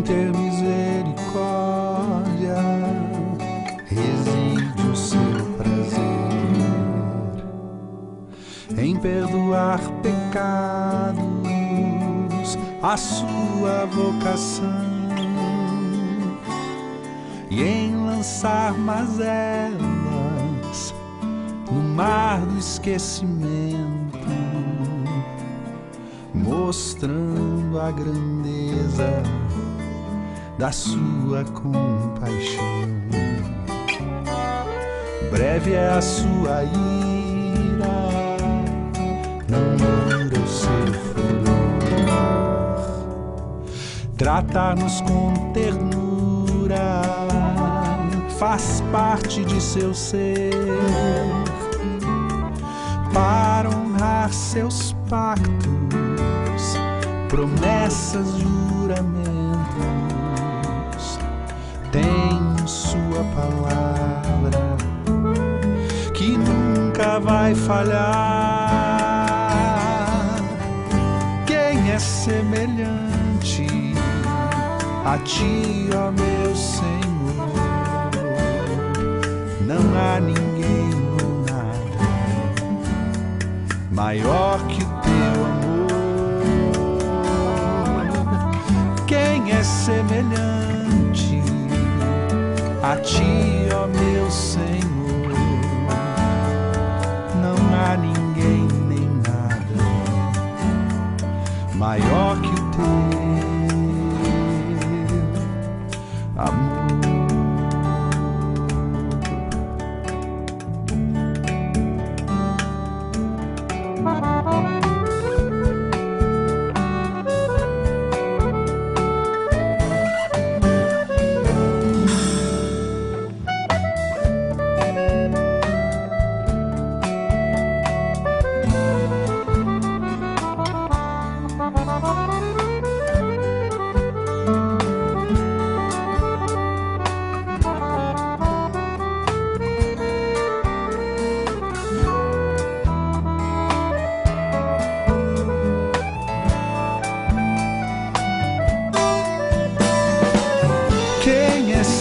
ter misericórdia reside o seu prazer, em perdoar pecados, a sua vocação, e em lançar mazelas no mar do esquecimento, mostrando a grandeza da sua compaixão. Breve é a sua ira, não dura o seu furor. Tratar-nos com ternura faz parte de seu ser, para honrar seus pactos, promessas, juramentos, tem sua palavra que nunca vai falhar. Quem é semelhante a ti, ó meu Senhor? Não há ninguém ou nada maior que o teu amor. Quem é semelhante a ti, ó meu Senhor? Não há ninguém nem nada maior que o teu amor.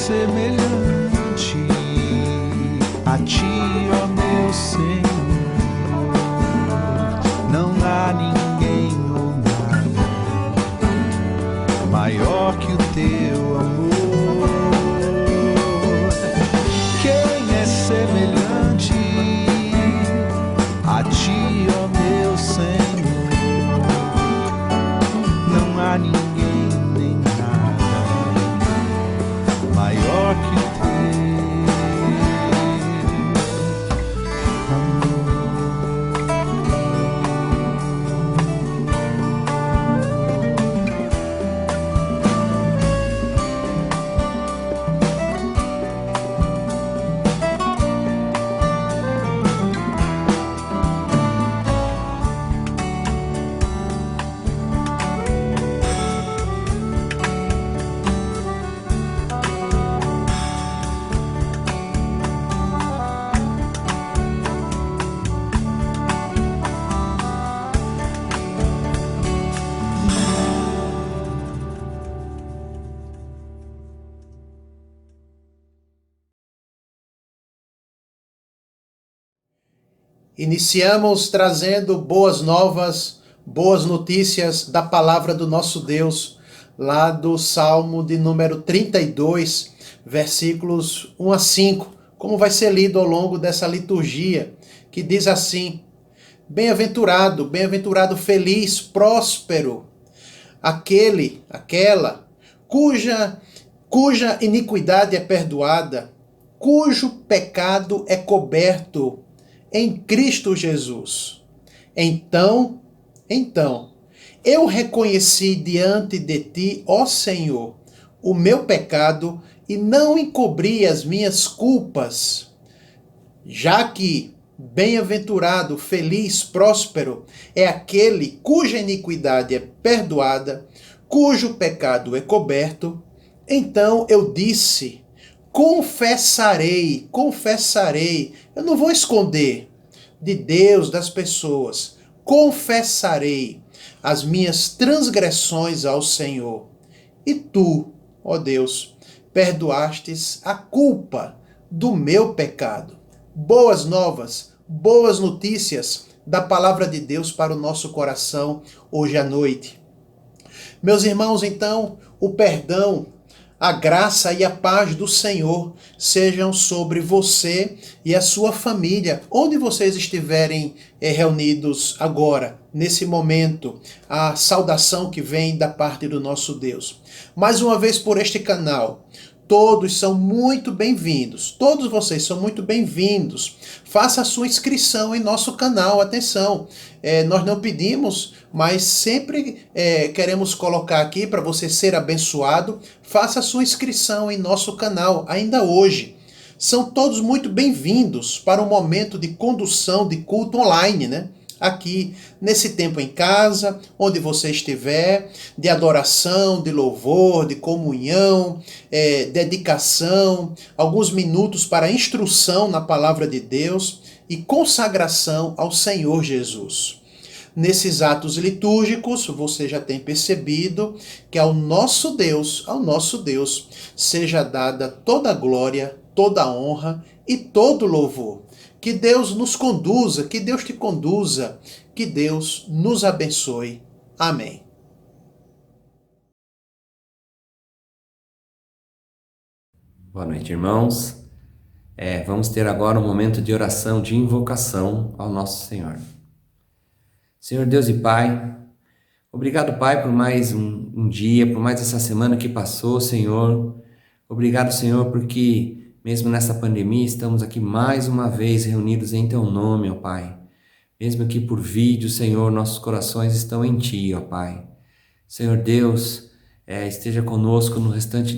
Semelhante a ti, ó meu Senhor, não há ninguém ou nada maior que o teu amor. Quem é semelhante a ti, ó meu Senhor? Não há ninguém nem nada maior que o teu Iniciamos trazendo boas novas, boas notícias da palavra do nosso Deus, lá do Salmo de número 32, versículos 1 a 5, como vai ser lido ao longo dessa liturgia, que diz assim: Bem-aventurado, bem-aventurado, feliz, próspero, aquela, cuja iniquidade é perdoada, cujo pecado é coberto em Cristo Jesus. Então, eu reconheci diante de ti, ó Senhor, o meu pecado e não encobri as minhas culpas. Já que bem-aventurado, feliz, próspero é aquele cuja iniquidade é perdoada, cujo pecado é coberto, então eu disse: confessarei, eu não vou esconder de Deus, das pessoas, confessarei as minhas transgressões ao Senhor. E tu, ó Deus, perdoastes a culpa do meu pecado. Boas novas, boas notícias da palavra de Deus para o nosso coração hoje à noite. Meus irmãos, então, o perdão, a graça e a paz do Senhor sejam sobre você e a sua família, onde vocês estiverem reunidos agora, nesse momento, a saudação que vem da parte do nosso Deus. Mais uma vez por este canal, todos são muito bem-vindos, todos vocês são muito bem-vindos. Faça a sua inscrição em nosso canal, atenção, nós não pedimos, mas sempre queremos colocar aqui para você ser abençoado. Faça a sua inscrição em nosso canal ainda hoje. São todos muito bem-vindos para um momento de condução de culto online, né? Aqui, nesse tempo em casa, onde você estiver, de adoração, de louvor, de comunhão, dedicação, alguns minutos para instrução na palavra de Deus e consagração ao Senhor Jesus. Nesses atos litúrgicos, você já tem percebido que ao nosso Deus seja dada toda a glória, toda a honra e todo o louvor. Que Deus nos conduza, que Deus te conduza, que Deus nos abençoe. Amém. Boa noite, irmãos. Vamos ter agora um momento de oração, de invocação ao nosso Senhor. Senhor Deus e Pai, obrigado, Pai, por mais um dia, por mais essa semana que passou, Senhor. Obrigado, Senhor, porque mesmo nessa pandemia, estamos aqui mais uma vez reunidos em Teu nome, ó Pai. Mesmo que por vídeo, Senhor, nossos corações estão em Ti, ó Pai. Senhor Deus, esteja conosco no restante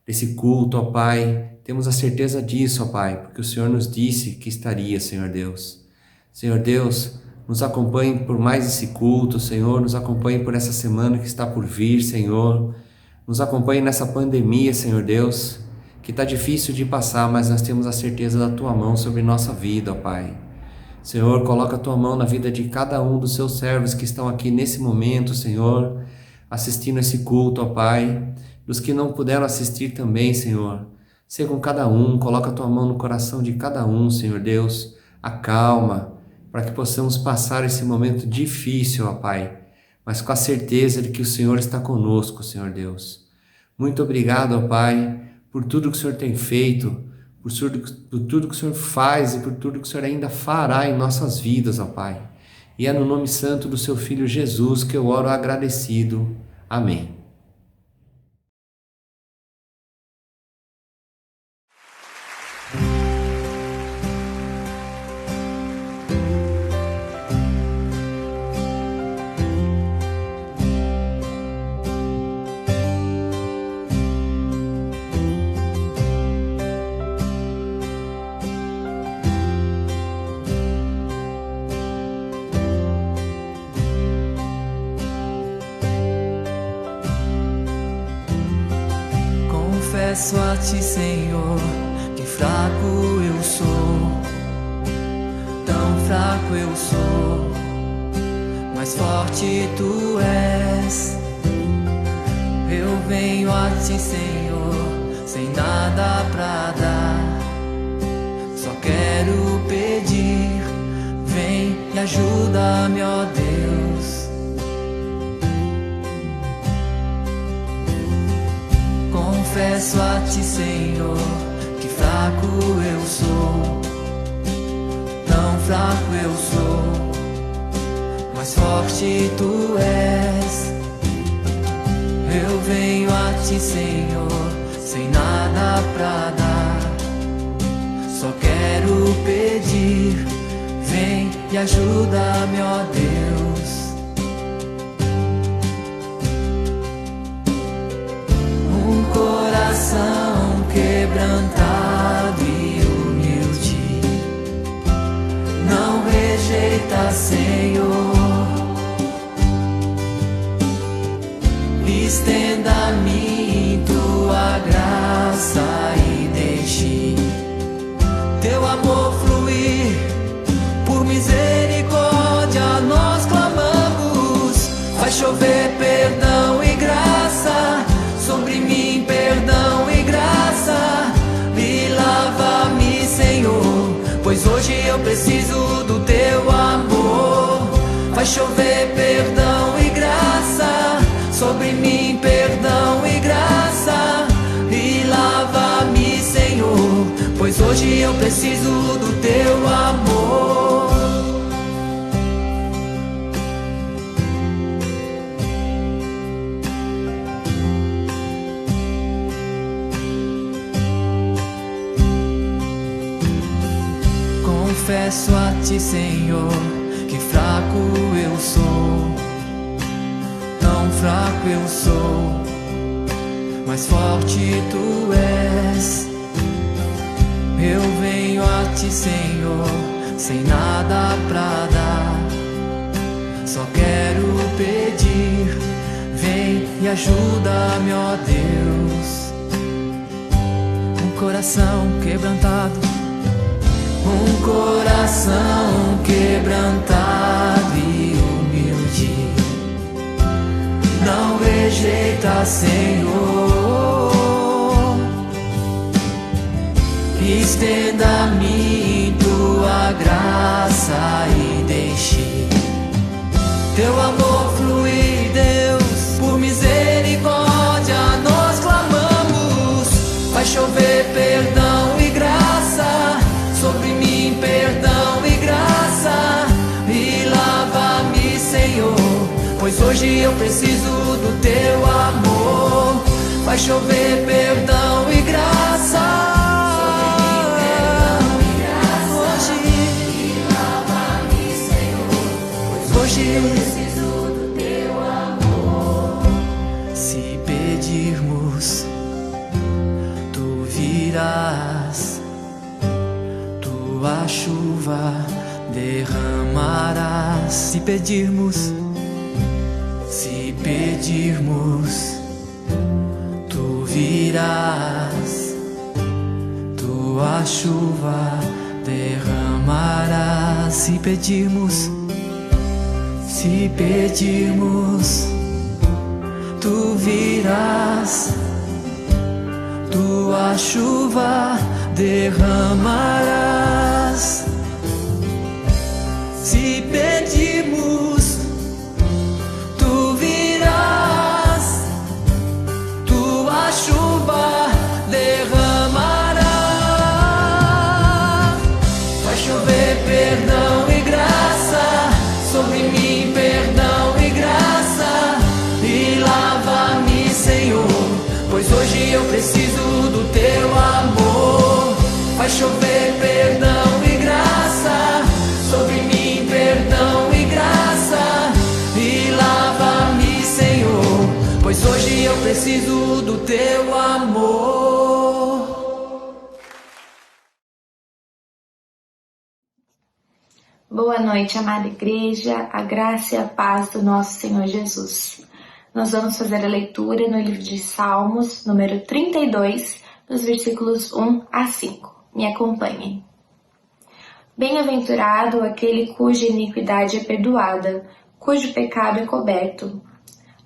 desse culto, ó Pai. Temos a certeza disso, ó Pai, porque o Senhor nos disse que estaria, Senhor Deus. Senhor Deus, nos acompanhe por mais esse culto, Senhor. Nos acompanhe por essa semana que está por vir, Senhor. Nos acompanhe nessa pandemia, Senhor Deus, que está difícil de passar, mas nós temos a certeza da Tua mão sobre nossa vida, ó Pai. Senhor, coloca a Tua mão na vida de cada um dos Seus servos que estão aqui nesse momento, Senhor, assistindo esse culto, ó Pai. Dos que não puderam assistir também, Senhor. Seja com cada um, coloca a Tua mão no coração de cada um, Senhor Deus. Acalma, para que possamos passar esse momento difícil, ó Pai, mas com a certeza de que o Senhor está conosco, Senhor Deus. Muito obrigado, ó Pai, por tudo que o Senhor tem feito, por tudo que o Senhor faz e por tudo que o Senhor ainda fará em nossas vidas, ó Pai. E é no nome santo do Seu Filho Jesus que eu oro agradecido. Amém. Confesso a Ti, Senhor, que fraco eu sou, tão fraco eu sou, mas forte Tu és. Eu venho a Ti, Senhor, sem nada pra dar, só quero pedir, vem e ajuda-me, ó Deus. Confesso a Ti, Senhor, que fraco eu sou, tão fraco eu sou, mas forte Tu és. Eu venho a Ti, Senhor, sem nada pra dar, só quero pedir, vem e ajuda-me, ó Deus. Coração quebrantado e humilde, não rejeita, Senhor. Estenda a mim Tua graça e deixe Teu amor fluir. Por misericórdia nós clamamos, faz chover perdão e graça sobre mim. eu preciso do teu amor. Confesso a ti, Senhor, que fraco eu sou, tão fraco eu sou, mas forte tu és. Eu venho a ti, Senhor, sem nada pra dar, só quero pedir, vem e ajuda-me, ó Deus. Um coração quebrantado, um coração quebrantado e humilde, não rejeita, Senhor. Estenda-me tua graça e deixe teu amor fluir, Deus. Por misericórdia nós clamamos, vai chover perdão e graça sobre mim, perdão e graça, e lava-me, Senhor, pois hoje eu preciso do teu amor. Vai chover perdão e graça hoje eu preciso do teu amor. Se pedirmos, tu virás, tua chuva derramarás. Se pedirmos, tu virás, tua chuva derramarás. Se pedirmos, tu virás, tua chuva derramarás. Se pedirmos, tu virás, tua chuva derramarás. Vai chover perdão e graça sobre mim, perdão e graça, e lava-me, Senhor, pois hoje eu preciso do teu amor. Vai chover perdão e graça sobre mim, perdão e graça, e lava-me, Senhor, pois hoje eu preciso do teu amor. Boa noite, amada igreja, a graça e a paz do nosso Senhor Jesus. Nós vamos fazer a leitura no livro de Salmos, número 32, dos versículos 1 a 5. Me acompanhem. Bem-aventurado aquele cuja iniquidade é perdoada, cujo pecado é coberto.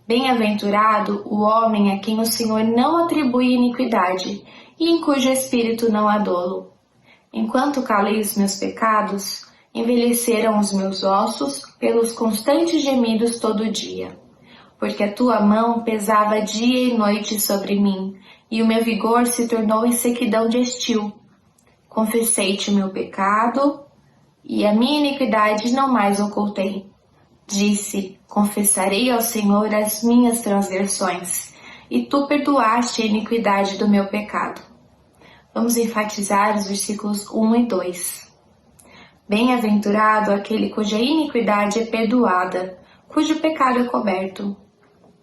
Bem-aventurado o homem a quem o Senhor não atribui iniquidade e em cujo espírito não há dolo. Enquanto calei os meus pecados, envelheceram os meus ossos pelos constantes gemidos todo dia. Porque a tua mão pesava dia e noite sobre mim, e o meu vigor se tornou em sequidão de estio. Confessei-te o meu pecado, e a minha iniquidade não mais ocultei. Disse, confessarei ao Senhor as minhas transgressões, e tu perdoaste a iniquidade do meu pecado. Vamos enfatizar os versículos 1 e 2. Bem-aventurado aquele cuja iniquidade é perdoada, cujo pecado é coberto.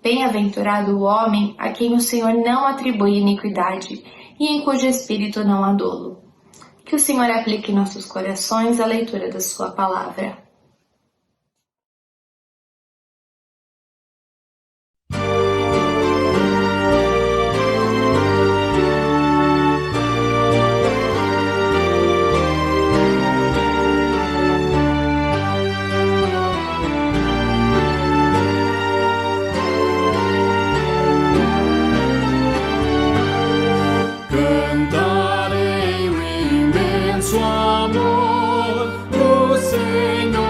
Bem-aventurado o homem a quem o Senhor não atribui iniquidade e em cujo espírito não há dolo. Que o Senhor aplique em nossos corações a leitura da sua palavra. Cantarei o imenso amor do Senhor.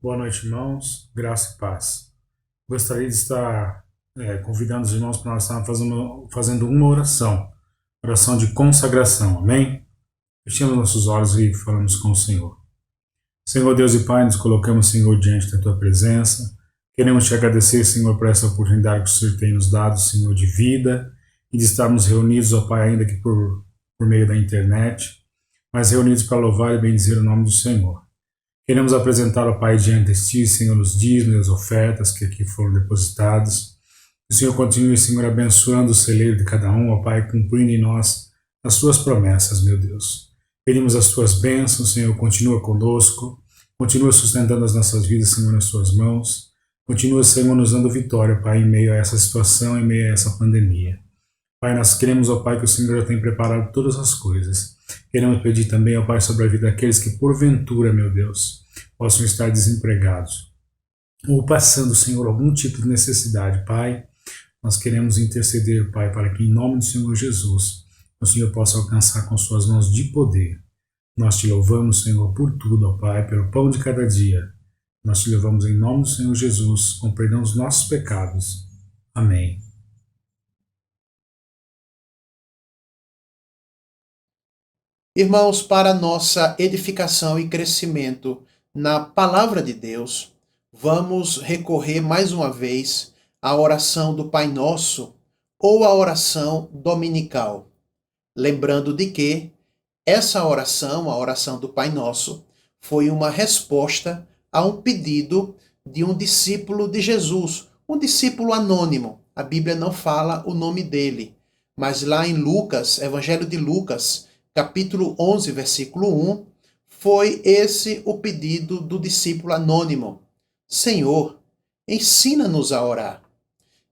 Boa noite, irmãos. Graça e paz. Gostaria de estar convidando os irmãos para nós estarmos fazendo uma oração de consagração, amém? Fechemos nossos olhos e falamos com o Senhor. Senhor Deus e Pai, nos colocamos, Senhor, diante da Tua presença. Queremos Te agradecer, Senhor, por essa oportunidade que o Senhor tem nos dado, Senhor, de vida e de estarmos reunidos, ó Pai, ainda que por meio da internet, mas reunidos para louvar e bendizer o nome do Senhor. Queremos apresentar, ó Pai, diante de Ti, Senhor, os dízimos e as ofertas que aqui foram depositadas. Que o Senhor continue, Senhor, abençoando o celeiro de cada um, ó Pai, cumprindo em nós as Suas promessas, meu Deus. Pedimos as Tuas bênçãos, Senhor, continua conosco, continua sustentando as nossas vidas, Senhor, nas Tuas mãos. Continua, Senhor, nos dando vitória, Pai, em meio a essa situação, em meio a essa pandemia. Pai, nós queremos, ó Pai, que o Senhor já tem preparado todas as coisas. Queremos pedir também, ó Pai, sobre a vida daqueles que, porventura, meu Deus, possam estar desempregados ou passando, Senhor, algum tipo de necessidade, Pai. Nós queremos interceder, Pai, para que, em nome do Senhor Jesus, o Senhor possa alcançar com Suas mãos de poder. Nós Te louvamos, Senhor, por tudo, ó Pai, pelo pão de cada dia. Nós Te louvamos em nome do Senhor Jesus, com perdão dos nossos pecados. Amém. Irmãos, para nossa edificação e crescimento na palavra de Deus, vamos recorrer mais uma vez à oração do Pai Nosso ou à oração dominical. Lembrando de que essa oração, a oração do Pai Nosso, foi uma resposta a um pedido de um discípulo de Jesus, um discípulo anônimo. A Bíblia não fala o nome dele, mas lá em Lucas, Evangelho de Lucas, capítulo 11, versículo 1, foi esse o pedido do discípulo anônimo. Senhor, ensina-nos a orar.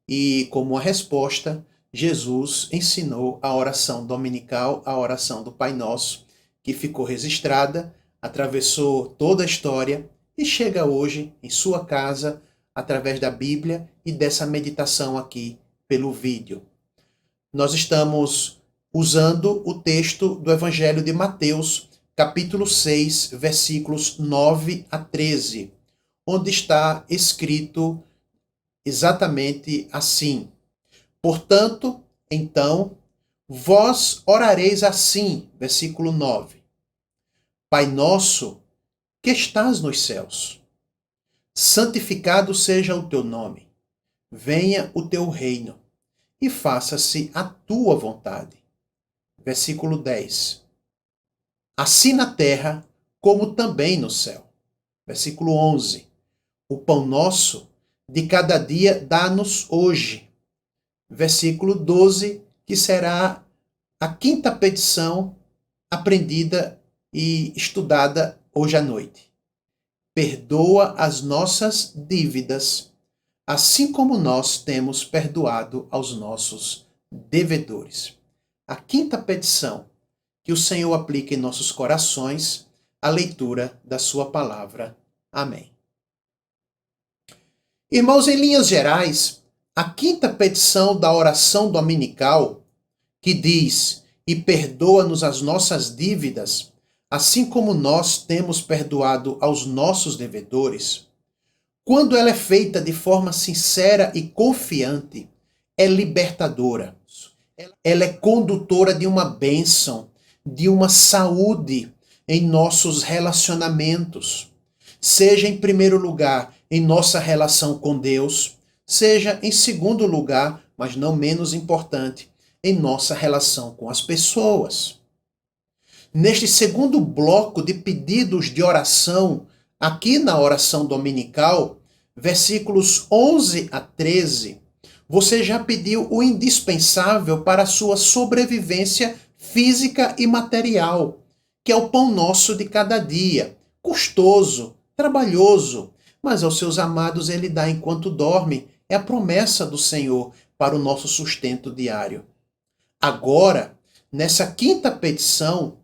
E como a resposta, Jesus ensinou a oração dominical, a oração do Pai Nosso, que ficou registrada, atravessou toda a história e chega hoje em sua casa através da Bíblia e dessa meditação aqui pelo vídeo. Nós estamos usando o texto do Evangelho de Mateus, capítulo 6, versículos 9 a 13, onde está escrito exatamente assim: Portanto, então, vós orareis assim, versículo 9: Pai nosso, que estás nos céus, santificado seja o teu nome, venha o teu reino, e faça-se a tua vontade. Versículo 10. Assim na terra, como também no céu. Versículo 11. O pão nosso de cada dia dá-nos hoje. Versículo 12, que será a quinta petição aprendida e estudada hoje à noite. Perdoa as nossas dívidas, assim como nós temos perdoado aos nossos devedores. A quinta petição, que o Senhor aplique em nossos corações a leitura da sua palavra. Amém. Irmãos, em linhas gerais, a quinta petição da oração dominical, que diz: e perdoa-nos as nossas dívidas, assim como nós temos perdoado aos nossos devedores, quando ela é feita de forma sincera e confiante, é libertadora. Ela é condutora de uma bênção, de uma saúde em nossos relacionamentos. Seja em primeiro lugar em nossa relação com Deus, seja em segundo lugar, mas não menos importante, em nossa relação com as pessoas. Neste segundo bloco de pedidos de oração, aqui na oração dominical, versículos 11 a 13, você já pediu o indispensável para a sua sobrevivência física e material, que é o pão nosso de cada dia, custoso, trabalhoso, mas aos seus amados ele dá enquanto dorme. É a promessa do Senhor para o nosso sustento diário. Agora, nessa quinta petição,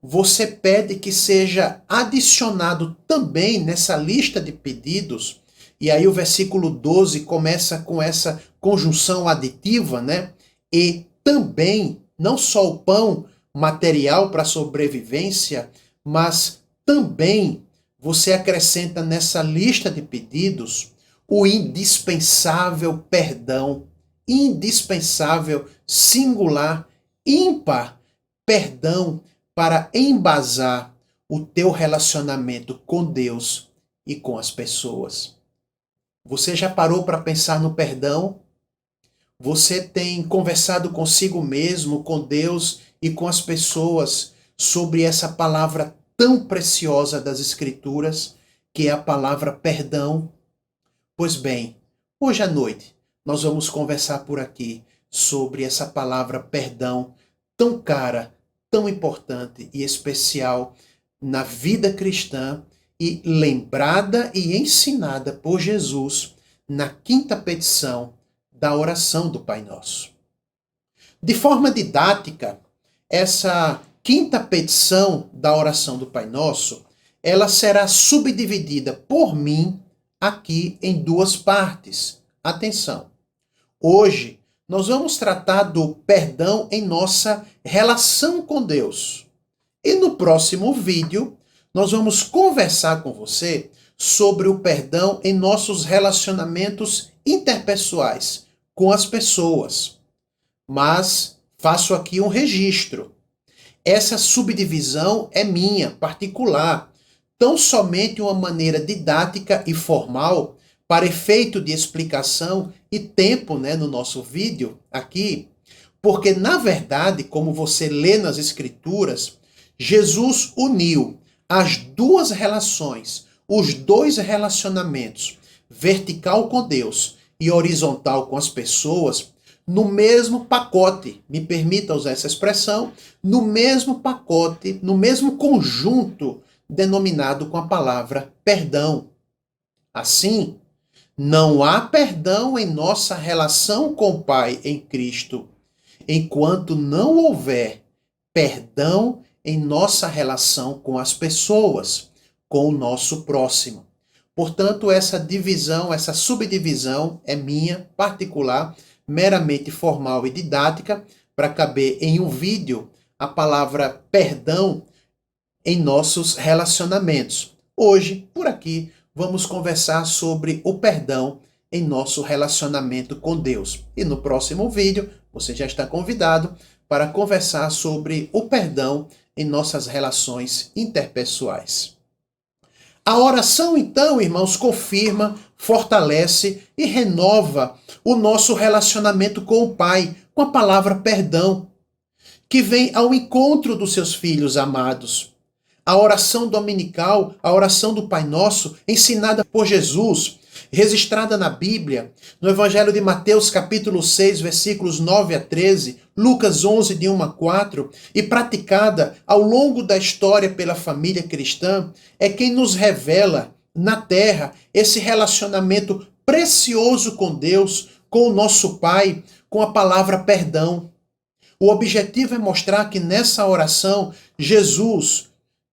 você pede que seja adicionado também nessa lista de pedidos, e aí o versículo 12 começa com essa conjunção aditiva, né? E também, não só o pão material para a sobrevivência, mas também você acrescenta nessa lista de pedidos o indispensável perdão, indispensável, singular, ímpar perdão para embasar o teu relacionamento com Deus e com as pessoas. Você já parou para pensar no perdão? Você tem conversado consigo mesmo, com Deus e com as pessoas sobre essa palavra tão preciosa das Escrituras, que é a palavra perdão? Pois bem, hoje à noite nós vamos conversar por aqui sobre essa palavra perdão tão cara, tão importante e especial na vida cristã e lembrada e ensinada por Jesus na quinta petição da oração do Pai Nosso. De forma didática, essa quinta petição da oração do Pai Nosso, ela será subdividida por mim aqui em duas partes. Atenção! Hoje nós vamos tratar do perdão em nossa relação com Deus. E no próximo vídeo, nós vamos conversar com você sobre o perdão em nossos relacionamentos interpessoais com as pessoas. Mas faço aqui um registro. Essa subdivisão é minha, particular, tão somente uma maneira didática e formal para efeito de explicação e tempo, no nosso vídeo aqui, porque na verdade, como você lê nas Escrituras, Jesus uniu as duas relações, os dois relacionamentos, vertical com Deus e horizontal com as pessoas, no mesmo pacote, me permita usar essa expressão, no mesmo pacote, no mesmo conjunto denominado com a palavra perdão. Assim, não há perdão em nossa relação com o Pai em Cristo, enquanto não houver perdão em nossa relação com as pessoas, com o nosso próximo. Portanto, essa divisão, essa subdivisão é minha, particular, meramente formal e didática, para caber em um vídeo a palavra perdão em nossos relacionamentos. Hoje, por aqui, vamos conversar sobre o perdão em nosso relacionamento com Deus. E no próximo vídeo, você já está convidado para conversar sobre o perdão em nossas relações interpessoais. A oração, então, irmãos, confirma, fortalece e renova o nosso relacionamento com o Pai, com a palavra perdão, que vem ao encontro dos seus filhos amados. A oração dominical, a oração do Pai Nosso, ensinada por Jesus, registrada na Bíblia, no Evangelho de Mateus, capítulo 6, versículos 9 a 13, Lucas 11, de 1 a 4, e praticada ao longo da história pela família cristã, é quem nos revela na terra esse relacionamento precioso com Deus, com o nosso Pai, com a palavra perdão. O objetivo é mostrar que nessa oração, Jesus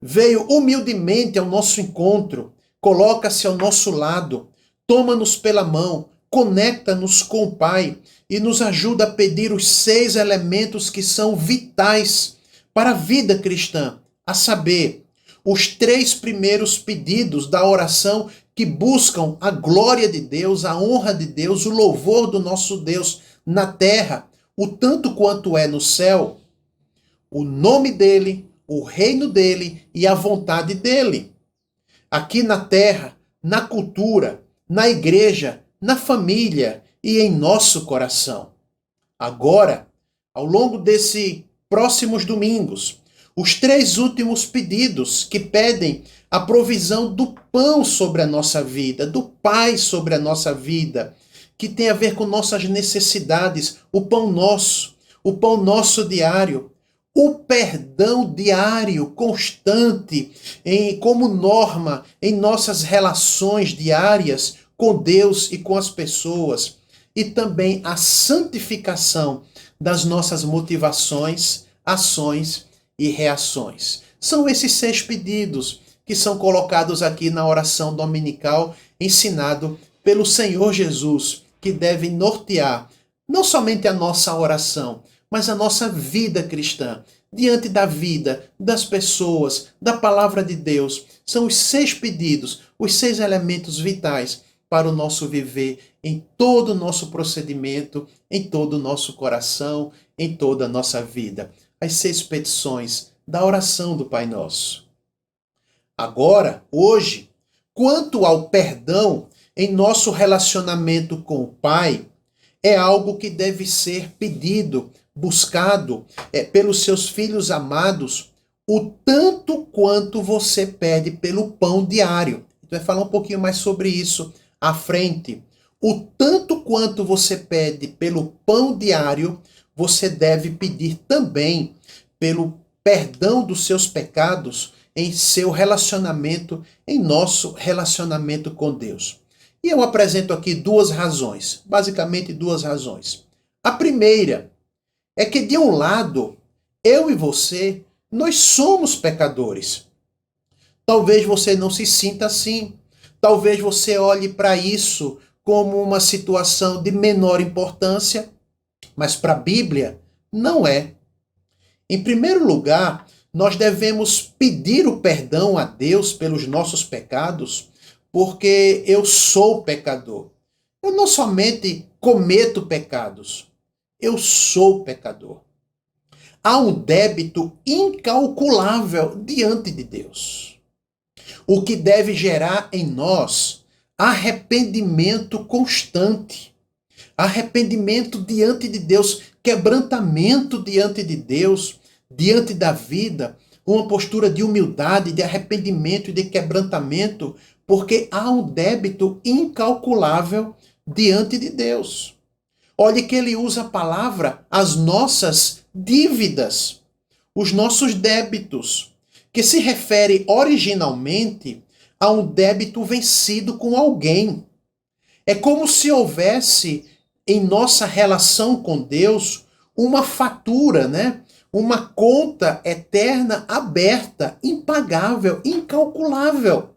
veio humildemente ao nosso encontro, coloca-se ao nosso lado, toma-nos pela mão, conecta-nos com o Pai e nos ajuda a pedir os 6 elementos que são vitais para a vida cristã, a saber, os 3 primeiros pedidos da oração que buscam a glória de Deus, a honra de Deus, o louvor do nosso Deus na terra, o tanto quanto é no céu, o nome dele, o reino dele e a vontade dele. Aqui na terra, na cultura, na igreja, na família e em nosso coração. Agora, ao longo desses próximos domingos, os 3 últimos pedidos que pedem a provisão do pão sobre a nossa vida, do Pai sobre a nossa vida, que tem a ver com nossas necessidades, o pão nosso diário, o perdão diário, constante, como norma em nossas relações diárias com Deus e com as pessoas, e também a santificação das nossas motivações, ações e reações. São esses 6 pedidos que são colocados aqui na oração dominical, ensinado pelo Senhor Jesus, que devem nortear não somente a nossa oração, mas a nossa vida cristã, diante da vida, das pessoas, da palavra de Deus. São os 6 pedidos, os 6 elementos vitais para o nosso viver em todo o nosso procedimento, em todo o nosso coração, em toda a nossa vida. As 6 petições da oração do Pai Nosso. Agora, hoje, quanto ao perdão em nosso relacionamento com o Pai, é algo que deve ser pedido, buscado pelos seus filhos amados, o tanto quanto você pede pelo pão diário. A gente vai falar um pouquinho mais sobre isso à frente. O tanto quanto você pede pelo pão diário, você deve pedir também pelo perdão dos seus pecados em seu relacionamento, em nosso relacionamento com Deus. E eu apresento aqui 2 razões, basicamente 2 razões. A primeira é que, de um lado, eu e você, nós somos pecadores. Talvez você não se sinta assim. Talvez você olhe para isso como uma situação de menor importância, mas para a Bíblia não é. Em primeiro lugar, nós devemos pedir o perdão a Deus pelos nossos pecados, porque eu sou pecador. Eu não somente cometo pecados, eu sou pecador. Há um débito incalculável diante de Deus, o que deve gerar em nós arrependimento constante, arrependimento diante de Deus, quebrantamento diante de Deus, diante da vida, uma postura de humildade, de arrependimento e de quebrantamento, porque há um débito incalculável diante de Deus. Olhe que ele usa a palavra as nossas dívidas, os nossos débitos, que se refere originalmente a um débito vencido com alguém. É como se houvesse em nossa relação com Deus uma fatura, né? Uma conta eterna aberta, impagável, incalculável.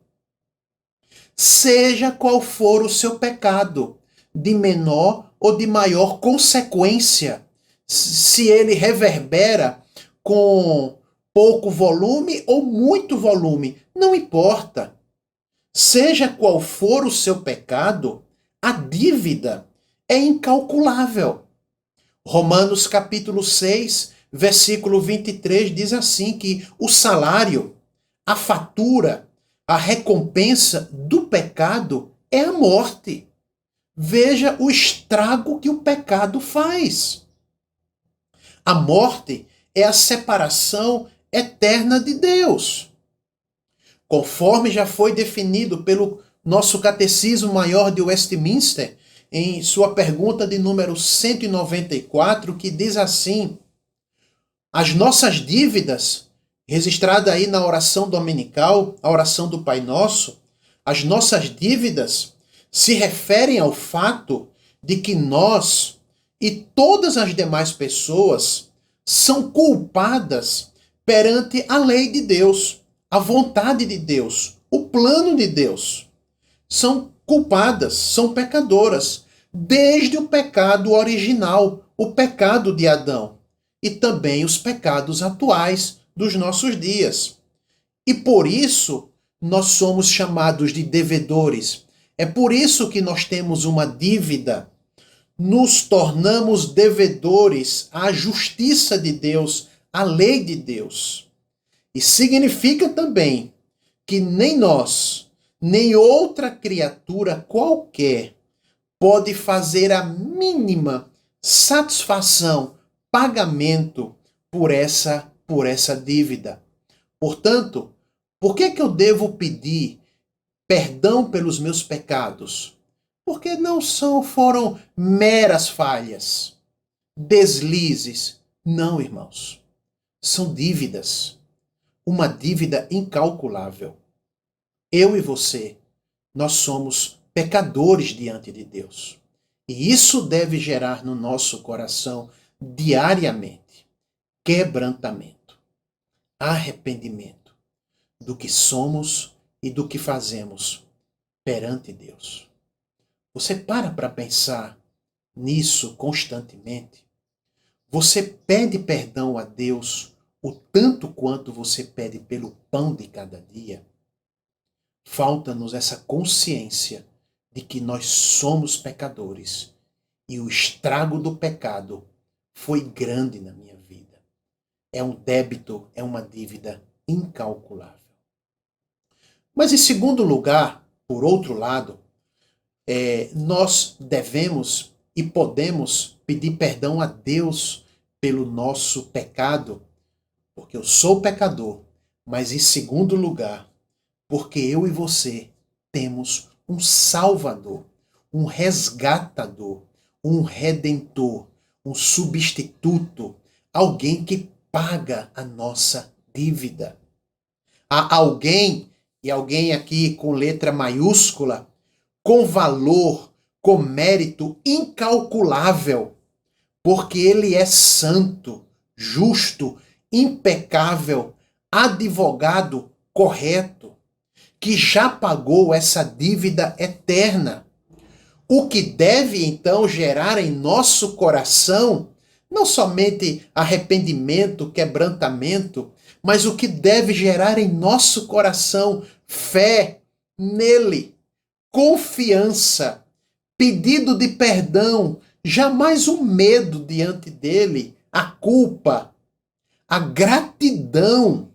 Seja qual for o seu pecado, de menor ou de maior consequência, se ele reverbera com pouco volume ou muito volume, não importa. Seja qual for o seu pecado, a dívida é incalculável. Romanos capítulo 6, versículo 23 diz assim que o salário, a fatura, a recompensa do pecado é a morte. Veja o estrago que o pecado faz. A morte é a separação eterna de Deus. Conforme já foi definido pelo nosso Catecismo Maior de Westminster, em sua pergunta de número 194, que diz assim: as nossas dívidas, registrada aí na oração dominical, a oração do Pai Nosso, as nossas dívidas se referem ao fato de que nós e todas as demais pessoas são culpadas perante a lei de Deus, a vontade de Deus, o plano de Deus. São culpadas, são pecadoras, desde o pecado original, o pecado de Adão, e também os pecados atuais dos nossos dias. E por isso nós somos chamados de devedores. É por isso que nós temos uma dívida. Nos tornamos devedores à justiça de Deus, à lei de Deus. E significa também que nem nós, nem outra criatura qualquer pode fazer a mínima satisfação, pagamento por essa dívida. Portanto, por que eu devo pedir perdão pelos meus pecados? Porque não foram meras falhas, deslizes. Não, irmãos. São dívidas. Uma dívida incalculável. Eu e você, nós somos pecadores diante de Deus. E isso deve gerar no nosso coração diariamente quebrantamento, arrependimento do que somos e do que fazemos perante Deus. Você para pensar nisso constantemente? Você pede perdão a Deus o tanto quanto você pede pelo pão de cada dia, falta-nos essa consciência de que nós somos pecadores e o estrago do pecado foi grande na minha vida. É um débito, é uma dívida incalculável. Mas em segundo lugar, por outro lado, nós devemos e podemos pedir perdão a Deus pelo nosso pecado, porque eu sou pecador, mas em segundo lugar, porque eu e você temos um Salvador, um resgatador, um redentor, um substituto, alguém que paga a nossa dívida. Há alguém, e alguém aqui com letra maiúscula, com valor, com mérito incalculável, porque ele é santo, justo, impecável, advogado correto, que já pagou essa dívida eterna. O que deve então gerar em nosso coração não somente arrependimento, quebrantamento, mas o que deve gerar em nosso coração fé nele, confiança, pedido de perdão, jamais o medo diante dele, a culpa, a gratidão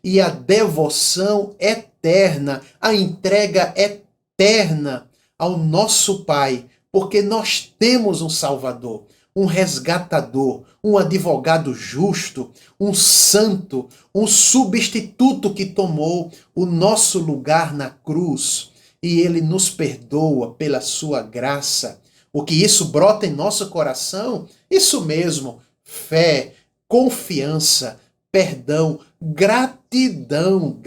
e a devoção eterna, a entrega eterna ao nosso Pai, porque nós temos um Salvador, um resgatador, um advogado justo, um santo, um substituto que tomou o nosso lugar na cruz e ele nos perdoa pela sua graça. O que isso brota em nosso coração? Isso mesmo, fé, confiança, perdão, gratidão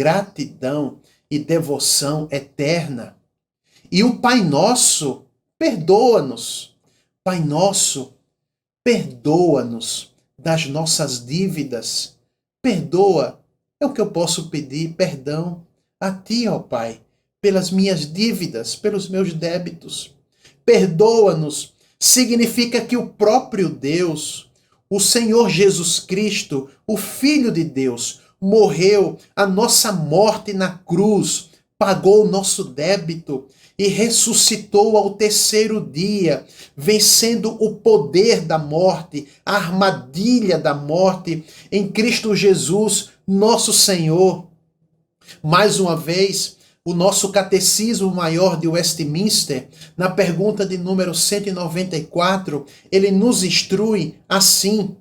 e devoção eterna. E o Pai Nosso, perdoa-nos. Pai Nosso, perdoa-nos das nossas dívidas. Perdoa, é o que eu posso pedir, perdão a Ti, ó Pai, pelas minhas dívidas, pelos meus débitos. Perdoa-nos significa que o próprio Deus, o Senhor Jesus Cristo, o Filho de Deus, morreu a nossa morte na cruz, pagou o nosso débito e ressuscitou ao terceiro dia, vencendo o poder da morte, a armadilha da morte em Cristo Jesus, nosso Senhor. Mais uma vez, o nosso Catecismo Maior de Westminster, na pergunta de número 194, ele nos instrui assim: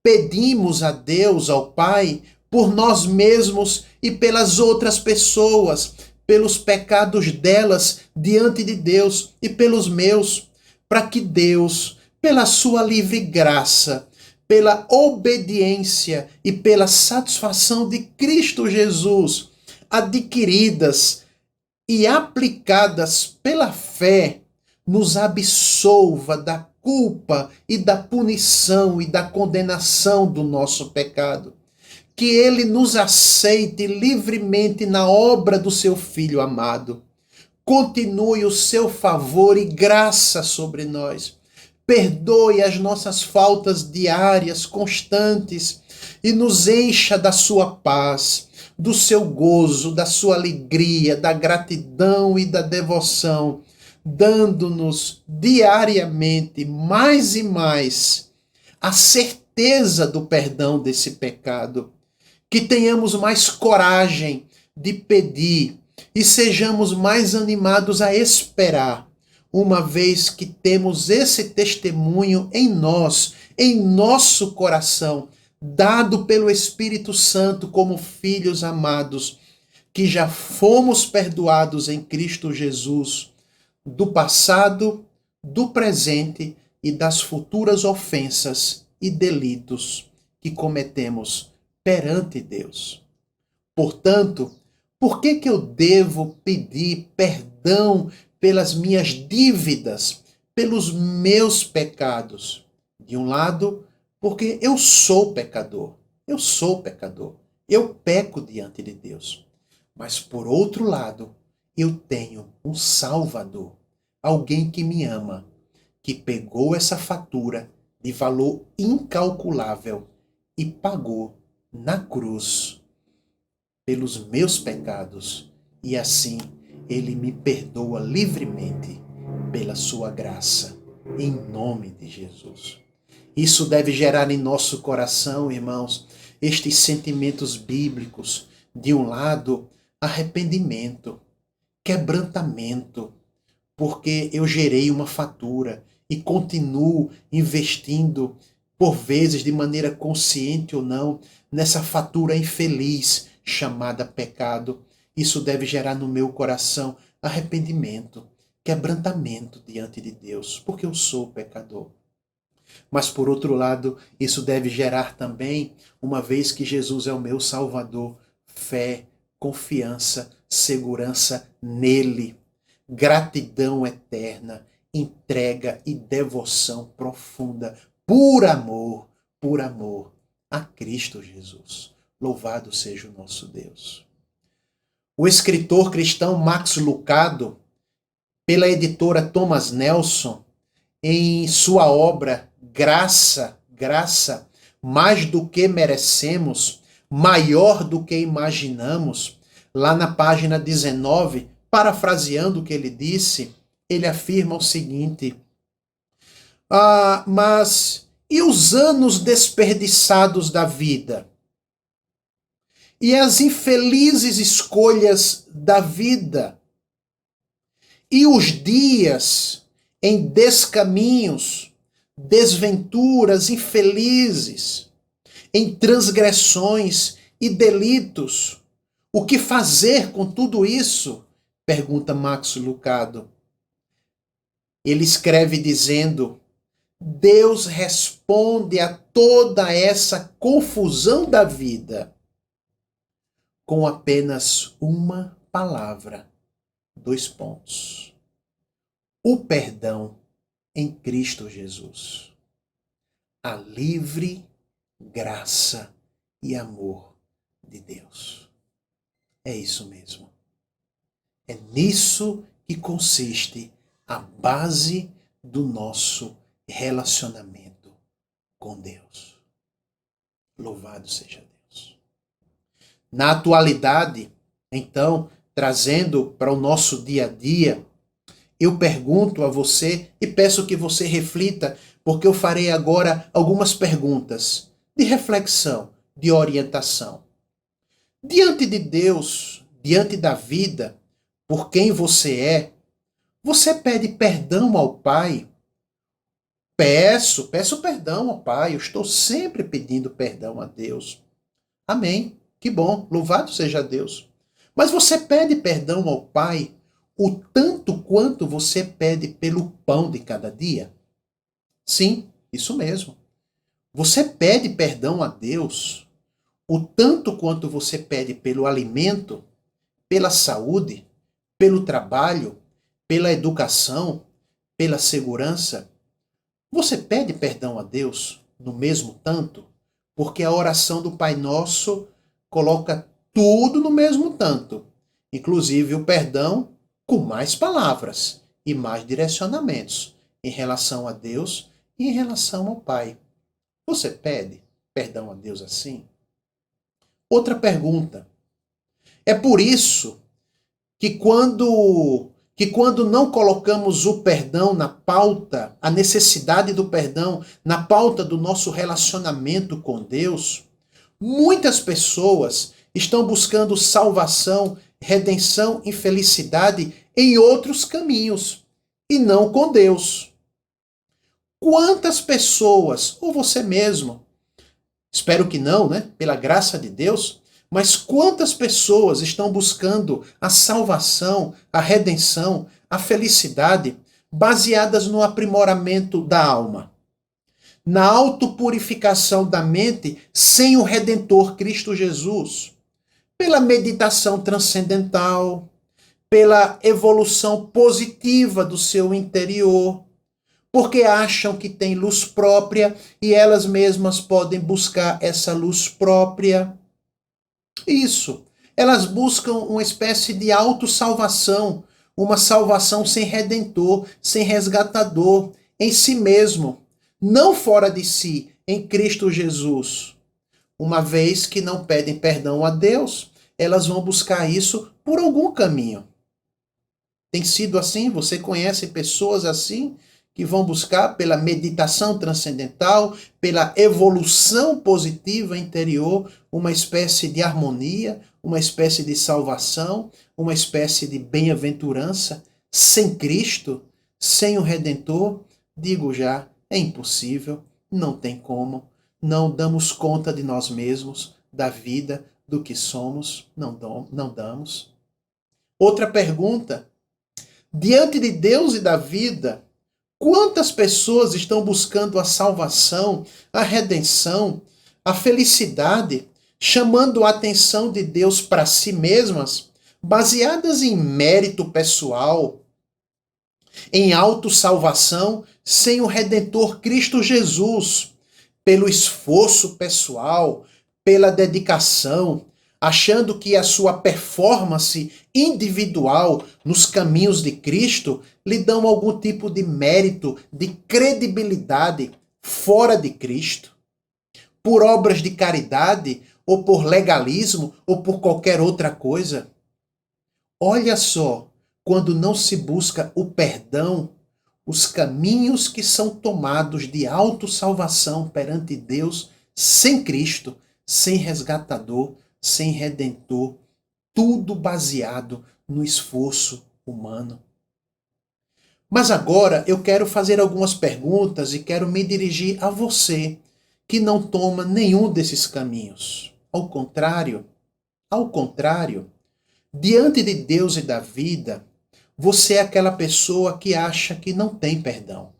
pedimos a Deus, ao Pai, por nós mesmos e pelas outras pessoas, pelos pecados delas diante de Deus e pelos meus, para que Deus, pela sua livre graça, pela obediência e pela satisfação de Cristo Jesus, adquiridas e aplicadas pela fé, nos absolva da culpa e da punição e da condenação do nosso pecado. Que ele nos aceite livremente na obra do seu Filho amado. Continue o seu favor e graça sobre nós. Perdoe as nossas faltas diárias, constantes, e nos encha da sua paz, do seu gozo, da sua alegria, da gratidão e da devoção, dando-nos diariamente mais e mais a certeza do perdão desse pecado. Que tenhamos mais coragem de pedir e sejamos mais animados a esperar, uma vez que temos esse testemunho em nós, em nosso coração, dado pelo Espírito Santo como filhos amados, que já fomos perdoados em Cristo Jesus, do passado, do presente e das futuras ofensas e delitos que cometemos perante Deus. Portanto, por que eu devo pedir perdão pelas minhas dívidas, pelos meus pecados? De um lado, porque eu sou pecador. Eu peco diante de Deus. Mas por outro lado, eu tenho um Salvador, alguém que me ama, que pegou essa fatura de valor incalculável e pagou na cruz pelos meus pecados e assim ele me perdoa livremente pela sua graça, em nome de Jesus. Isso deve gerar em nosso coração, irmãos, estes sentimentos bíblicos. De um lado, arrependimento, quebrantamento, porque eu gerei uma fatura e continuo investindo, por vezes de maneira consciente ou não, nessa fatura infeliz chamada pecado. Isso deve gerar no meu coração arrependimento, quebrantamento diante de Deus, porque eu sou pecador. Mas, por outro lado, isso deve gerar também, uma vez que Jesus é o meu Salvador, fé, confiança, segurança nele, gratidão eterna, entrega e devoção profunda, por amor a Cristo Jesus. Louvado seja o nosso Deus. O escritor cristão Max Lucado, pela editora Thomas Nelson, em sua obra Graça, mais do que merecemos, maior do que imaginamos, lá na página 19, parafraseando o que ele disse, ele afirma o seguinte: mas e os anos desperdiçados da vida? E as infelizes escolhas da vida? E os dias em descaminhos, desventuras infelizes, em transgressões e delitos? O que fazer com tudo isso? Pergunta Max Lucado. Ele escreve dizendo: Deus responde a toda essa confusão da vida com apenas uma palavra. 2 pontos. O perdão em Cristo Jesus. A livre graça e amor de Deus. É isso mesmo. É nisso que consiste a base do nosso relacionamento com Deus. Louvado seja Deus. Na atualidade, então, trazendo para o nosso dia a dia, eu pergunto a você e peço que você reflita, porque eu farei agora algumas perguntas de reflexão, de orientação. Diante de Deus, diante da vida, por quem você é, você pede perdão ao Pai? Peço perdão ao Pai, eu estou sempre pedindo perdão a Deus. Amém, que bom, louvado seja Deus. Mas você pede perdão ao Pai o tanto quanto você pede pelo pão de cada dia? Sim, isso mesmo. Você pede perdão a Deus o tanto quanto você pede pelo alimento, pela saúde, pelo trabalho, pela educação, pela segurança? Você pede perdão a Deus no mesmo tanto? Porque a oração do Pai Nosso coloca tudo no mesmo tanto, inclusive o perdão com mais palavras e mais direcionamentos em relação a Deus e em relação ao Pai. Você pede perdão a Deus assim? Outra pergunta. É por isso que quando não colocamos o perdão na pauta, a necessidade do perdão na pauta do nosso relacionamento com Deus, muitas pessoas estão buscando salvação, redenção e felicidade em outros caminhos e não com Deus. Quantas pessoas, ou você mesmo, espero que não, né? Pela graça de Deus, mas quantas pessoas estão buscando a salvação, a redenção, a felicidade baseadas no aprimoramento da alma, na autopurificação da mente sem o Redentor Cristo Jesus, pela meditação transcendental, pela evolução positiva do seu interior, porque acham que têm luz própria e elas mesmas podem buscar essa luz própria. Isso. Elas buscam uma espécie de autossalvação, uma salvação sem redentor, sem resgatador, em si mesmo, não fora de si, em Cristo Jesus. uma vez que não pedem perdão a Deus, elas vão buscar isso por algum caminho. Tem sido assim? Você conhece pessoas assim que vão buscar pela meditação transcendental, pela evolução positiva interior, uma espécie de harmonia, uma espécie de salvação, uma espécie de bem-aventurança? Sem Cristo, sem o Redentor, digo já, é impossível, não tem como. Não damos conta de nós mesmos, da vida, do que somos, não damos. Outra pergunta: diante de Deus e da vida, quantas pessoas estão buscando a salvação, a redenção, a felicidade, chamando a atenção de Deus para si mesmas, baseadas em mérito pessoal, em autossalvação, sem o Redentor Cristo Jesus, pelo esforço pessoal, pela dedicação, achando que a sua performance individual nos caminhos de Cristo lhe dão algum tipo de mérito, de credibilidade fora de Cristo, por obras de caridade, ou por legalismo, ou por qualquer outra coisa. Olha só, quando não se busca o perdão, os caminhos que são tomados de autossalvação perante Deus sem Cristo, sem resgatador, sem redentor, tudo baseado no esforço humano. Mas agora eu quero fazer algumas perguntas e quero me dirigir a você que não toma nenhum desses caminhos. Ao contrário, diante de Deus e da vida, você é aquela pessoa que acha que não tem perdão.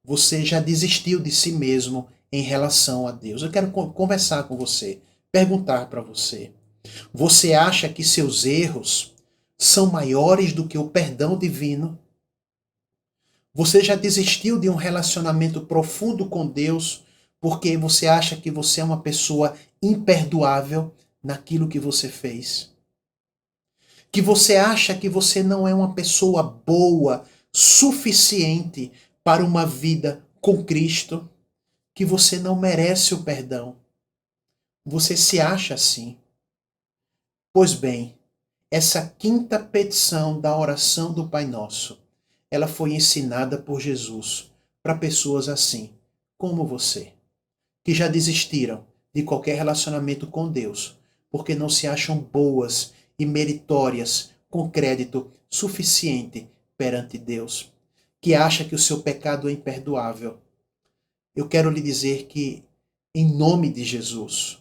Você já desistiu de si mesmo em relação a Deus. Eu quero conversar com você, perguntar para você. Você acha que seus erros são maiores do que o perdão divino? Você já desistiu de um relacionamento profundo com Deus porque você acha que você é uma pessoa imperdoável naquilo que você fez? Que você acha que você não é uma pessoa boa, suficiente para uma vida com Cristo? Que você não merece o perdão? Você se acha assim? Pois bem, essa quinta petição da oração do Pai Nosso, ela foi ensinada por Jesus para pessoas assim, como você, que já desistiram de qualquer relacionamento com Deus, porque não se acham boas e meritórias com crédito suficiente perante Deus, que acha que o seu pecado é imperdoável. Eu quero lhe dizer que, em nome de Jesus,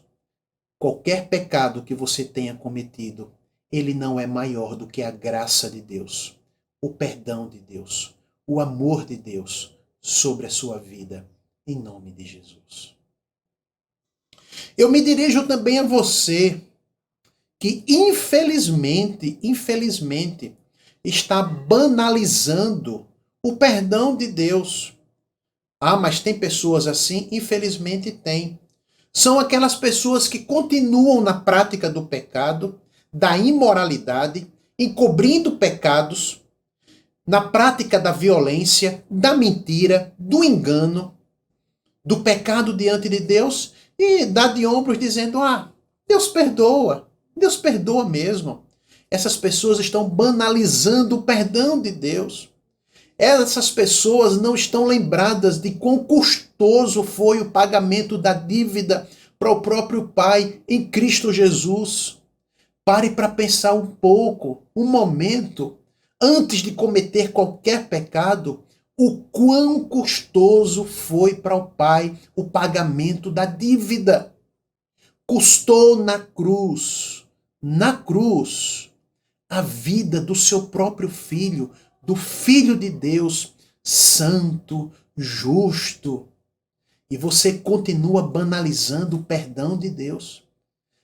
qualquer pecado que você tenha cometido, ele não é maior do que a graça de Deus, o perdão de Deus, o amor de Deus sobre a sua vida, em nome de Jesus. Eu me dirijo também a você que infelizmente está banalizando o perdão de Deus. Ah, mas tem pessoas assim? Infelizmente tem. São aquelas pessoas que continuam na prática do pecado, da imoralidade, encobrindo pecados, na prática da violência, da mentira, do engano, do pecado diante de Deus, e dá de ombros dizendo: ah, Deus perdoa mesmo. Essas pessoas estão banalizando o perdão de Deus. Essas pessoas não estão lembradas de quão custoso foi o pagamento da dívida para o próprio Pai em Cristo Jesus. Pare para pensar um pouco, um momento, antes de cometer qualquer pecado, o quão custoso foi para o Pai o pagamento da dívida. Custou na cruz, a vida do seu próprio filho, do Filho de Deus, santo, justo. E você continua banalizando o perdão de Deus.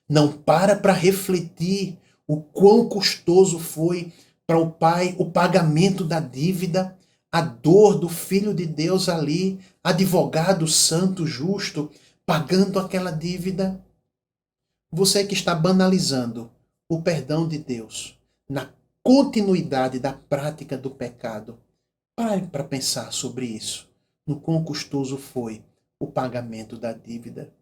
Não para refletir o quão custoso foi para o Pai o pagamento da dívida, a dor do Filho de Deus ali, advogado santo, justo, pagando aquela dívida. Você que está banalizando o perdão de Deus na continuidade da prática do pecado, pare para pensar sobre isso, no quão custoso foi o pagamento da dívida.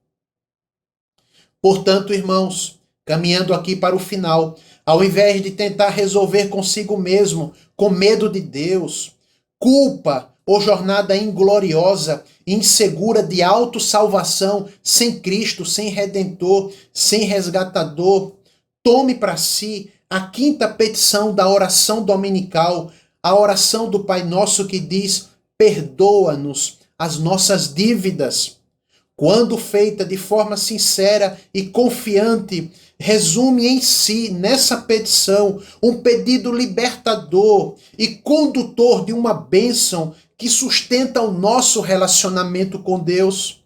Portanto, irmãos, caminhando aqui para o final, ao invés de tentar resolver consigo mesmo, com medo de Deus, culpa ou jornada ingloriosa, insegura de autossalvação, sem Cristo, sem Redentor, sem Resgatador, tome para si a quinta petição da oração dominical, a oração do Pai Nosso que diz: perdoa-nos as nossas dívidas. Quando feita de forma sincera e confiante, resume em si, nessa petição, um pedido libertador e condutor de uma bênção que sustenta o nosso relacionamento com Deus.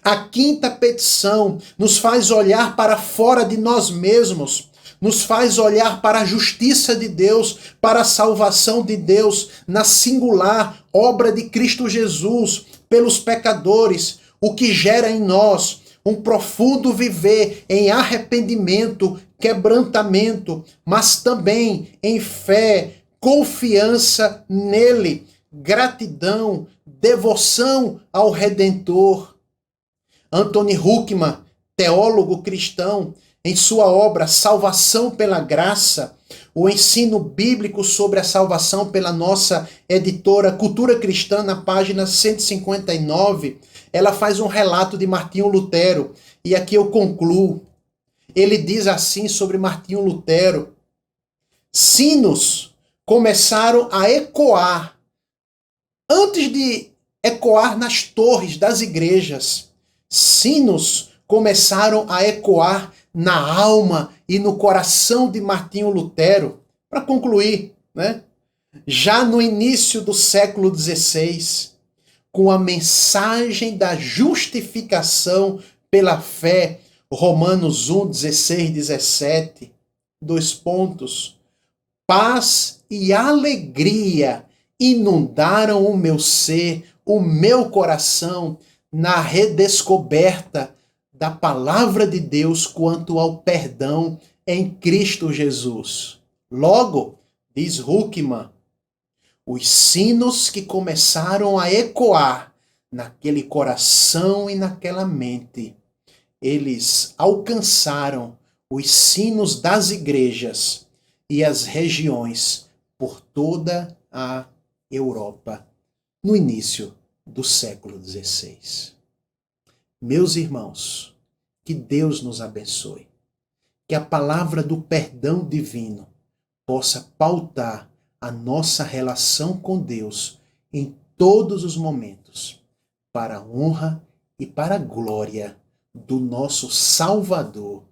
A quinta petição nos faz olhar para fora de nós mesmos, nos faz olhar para a justiça de Deus, para a salvação de Deus, na singular obra de Cristo Jesus pelos pecadores, o que gera em nós um profundo viver em arrependimento, quebrantamento, mas também em fé, confiança nele, gratidão, devoção ao Redentor. Anthony Huckman, teólogo cristão, em sua obra Salvação pela Graça, o ensino bíblico sobre a salvação pela nossa editora Cultura Cristã, na página 159, ela faz um relato de Martinho Lutero, e aqui eu concluo. Ele diz assim sobre Martinho Lutero: sinos começaram a ecoar, antes de ecoar nas torres das igrejas, sinos começaram a ecoar na alma e no coração de Martinho Lutero. Para concluir, né? Já no início do século XVI, com a mensagem da justificação pela fé, Romanos 1, 16, 17, 2 pontos. Paz e alegria inundaram o meu ser, o meu coração, na redescoberta da palavra de Deus quanto ao perdão em Cristo Jesus. Logo, diz Huckman, os sinos que começaram a ecoar naquele coração e naquela mente, eles alcançaram os sinos das igrejas e as regiões por toda a Europa no início do século XVI. Meus irmãos, que Deus nos abençoe, que a palavra do perdão divino possa pautar a nossa relação com Deus em todos os momentos, para a honra e para a glória do nosso Salvador,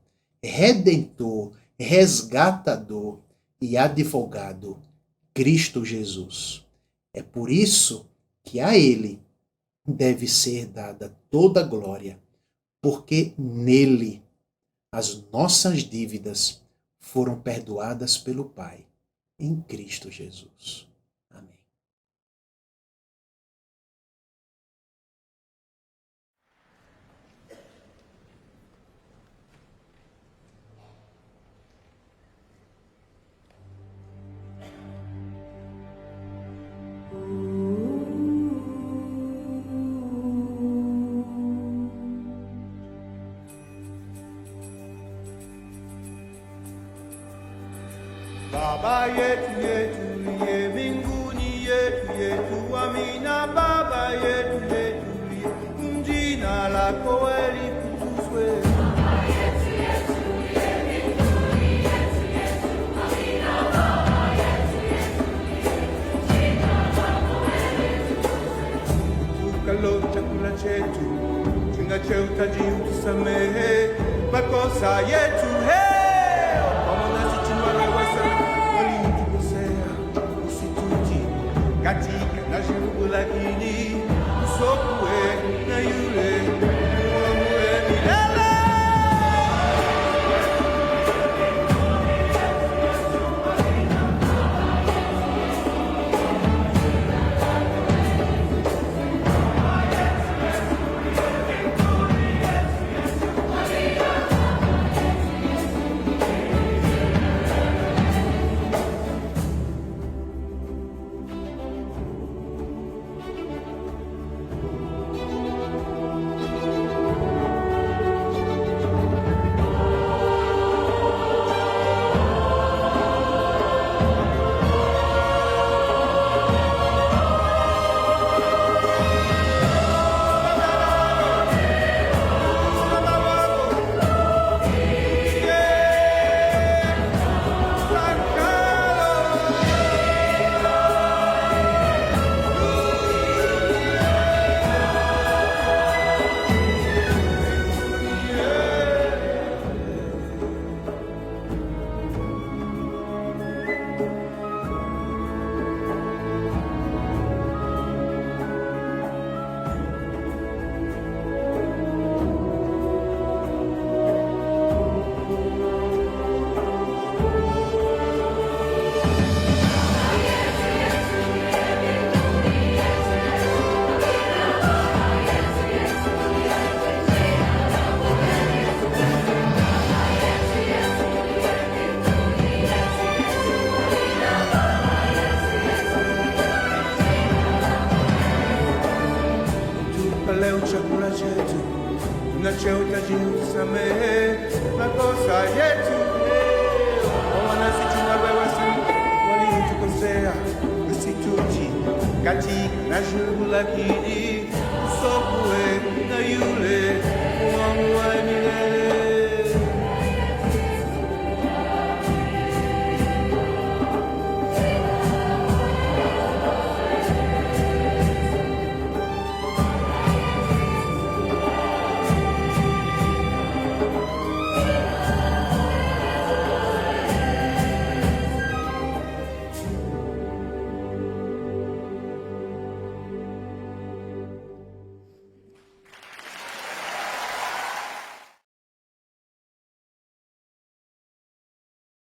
Redentor, Resgatador e Advogado, Cristo Jesus. É por isso que a Ele deve ser dada toda a glória, porque nele as nossas dívidas foram perdoadas pelo Pai, em Cristo Jesus. Amém. Baba yetu yetu liye mbinguni, yetu yetu amina. Baba yetu yetu liye, jina lako litukuzwe. Baba yetu yetu liye mbinguni, yetu yetu amina. Baba yetu yetu liye, jina lako litukuzwe. Tukalo chakula chetu, chinga cheutaji utusamehe makosa yetu, katika na jibu lakini usokwe na yule muamue milele. paleo chakula chetu na cheuta jiusamehe makosa yetu wanasichunga wewasi waliotukosea usituti katika na jugu lakini usokwe na yule wangu wa milele.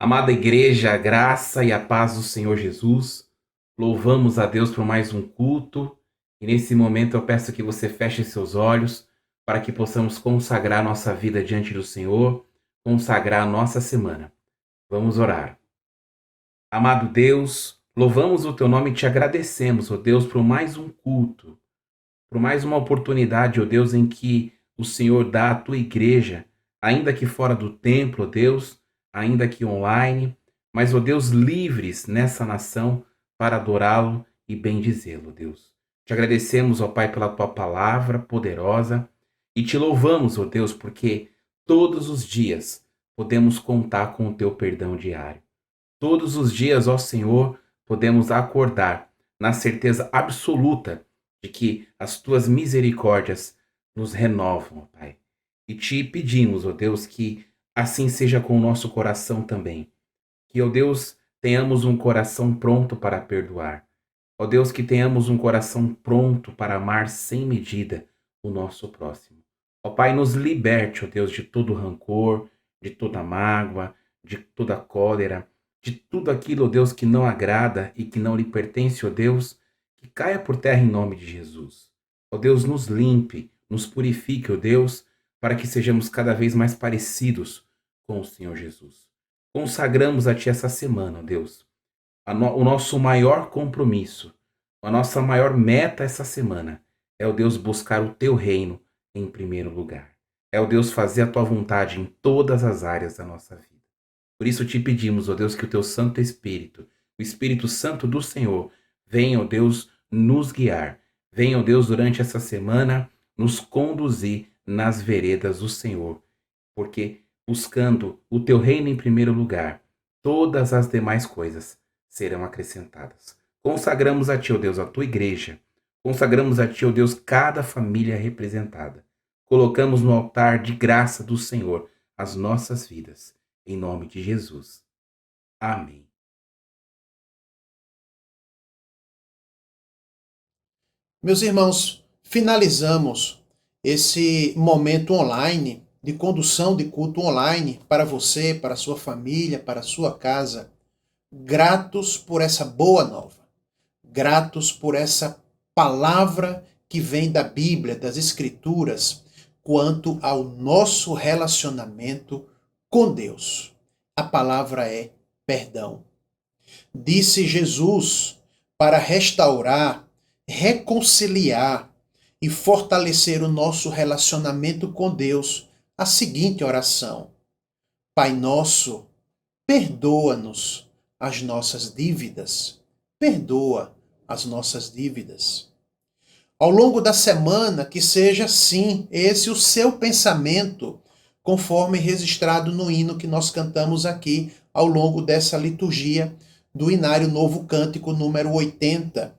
Amada igreja, a graça e a paz do Senhor Jesus, louvamos a Deus por mais um culto e nesse momento eu peço que você feche seus olhos para que possamos consagrar nossa vida diante do Senhor, consagrar a nossa semana. Vamos orar. Amado Deus, louvamos o Teu nome e te agradecemos, ó Deus, por mais um culto, por mais uma oportunidade, ó Deus, em que o Senhor dá à Tua igreja, ainda que fora do templo, ó Deus, ainda que online, mas, ó Deus, livres nessa nação para adorá-lo e bendizê-lo, Deus. Te agradecemos, ó Pai, pela Tua palavra poderosa e te louvamos, ó Deus, porque todos os dias podemos contar com o Teu perdão diário. Todos os dias, ó Senhor, podemos acordar na certeza absoluta de que as Tuas misericórdias nos renovam, ó Pai. E te pedimos, ó Deus, que assim seja com o nosso coração também. Que, ó Deus, tenhamos um coração pronto para perdoar. Ó Deus, que tenhamos um coração pronto para amar sem medida o nosso próximo. Ó Pai, nos liberte, ó Deus, de todo rancor, de toda mágoa, de toda cólera, de tudo aquilo, ó Deus, que não agrada e que não lhe pertence, ó Deus, que caia por terra em nome de Jesus. Ó Deus, nos limpe, nos purifique, ó Deus, para que sejamos cada vez mais parecidos com o Senhor Jesus. Consagramos a Ti essa semana, ó Deus, o nosso maior compromisso, a nossa maior meta essa semana é, ó Deus, buscar o Teu reino em primeiro lugar. É, ó Deus, fazer a Tua vontade em todas as áreas da nossa vida. Por isso te pedimos, ó Deus, que o Teu Santo Espírito, o Espírito Santo do Senhor, venha, ó Deus, nos guiar. Venha, ó Deus, durante essa semana, nos conduzir nas veredas do Senhor. Porque buscando o Teu reino em primeiro lugar, todas as demais coisas serão acrescentadas. Consagramos a Ti, ó Deus, a Tua igreja. Consagramos a Ti, ó Deus, cada família representada. Colocamos no altar de graça do Senhor as nossas vidas. Em nome de Jesus. Amém. Meus irmãos, finalizamos esse momento online, de condução de culto online para você, para a sua família, para a sua casa. Gratos por essa boa nova. Gratos por essa palavra que vem da Bíblia, das Escrituras, quanto ao nosso relacionamento com Deus. A palavra é perdão. Disse Jesus para restaurar, reconciliar e fortalecer o nosso relacionamento com Deus a seguinte oração: Pai nosso, perdoa-nos as nossas dívidas. Perdoa as nossas dívidas. Ao longo da semana, que seja sim esse o seu pensamento, conforme registrado no hino que nós cantamos aqui ao longo dessa liturgia do Inário Novo Cântico número 80.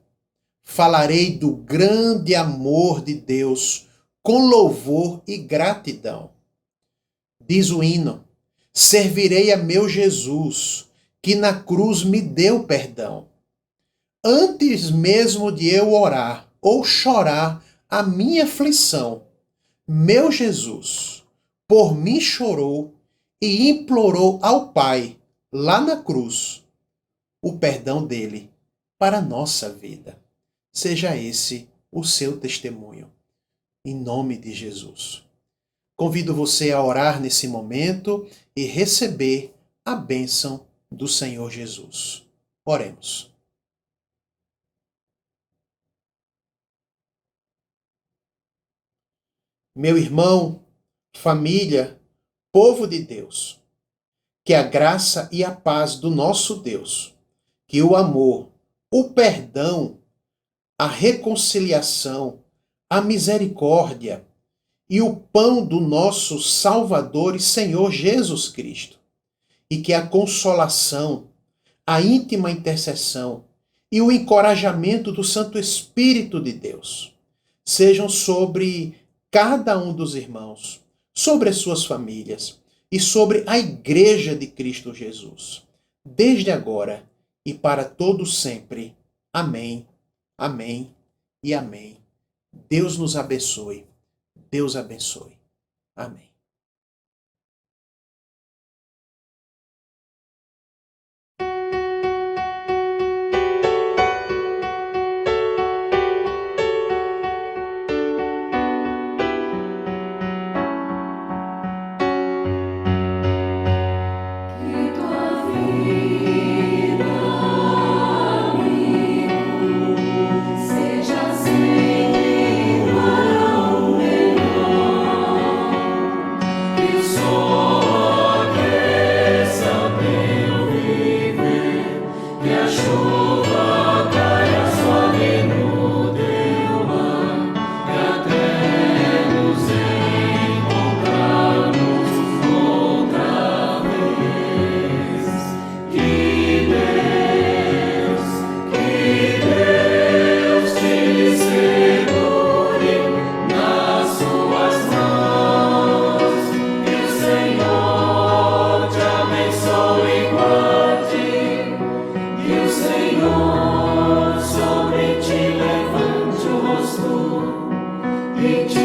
Falarei do grande amor de Deus com louvor e gratidão. Diz o hino: servirei a meu Jesus, que na cruz me deu perdão. Antes mesmo de eu orar ou chorar a minha aflição, meu Jesus por mim chorou e implorou ao Pai, lá na cruz, o perdão dele para a nossa vida. Seja esse o seu testemunho. Em nome de Jesus. Convido você a orar nesse momento e receber a bênção do Senhor Jesus. Oremos. Meu irmão, família, povo de Deus, que a graça e a paz do nosso Deus, que o amor, o perdão, a reconciliação, a misericórdia e o pão do nosso Salvador e Senhor Jesus Cristo, e que a consolação, a íntima intercessão e o encorajamento do Santo Espírito de Deus sejam sobre cada um dos irmãos, sobre as suas famílias e sobre a Igreja de Cristo Jesus, desde agora e para todo sempre. Amém, amém e amém. Deus nos abençoe. Deus abençoe. Amém. Que tua vida, amigo, seja sempre para o melhor. Que o sol aqueça meu viver, que a chuva caia suave no teu lar, que até nos encontrarmos outra vez. Que Deus te segure nas suas mãos. Que o Senhor te abençoe e guarde. Que o Senhor sobre ti levante o rosto e te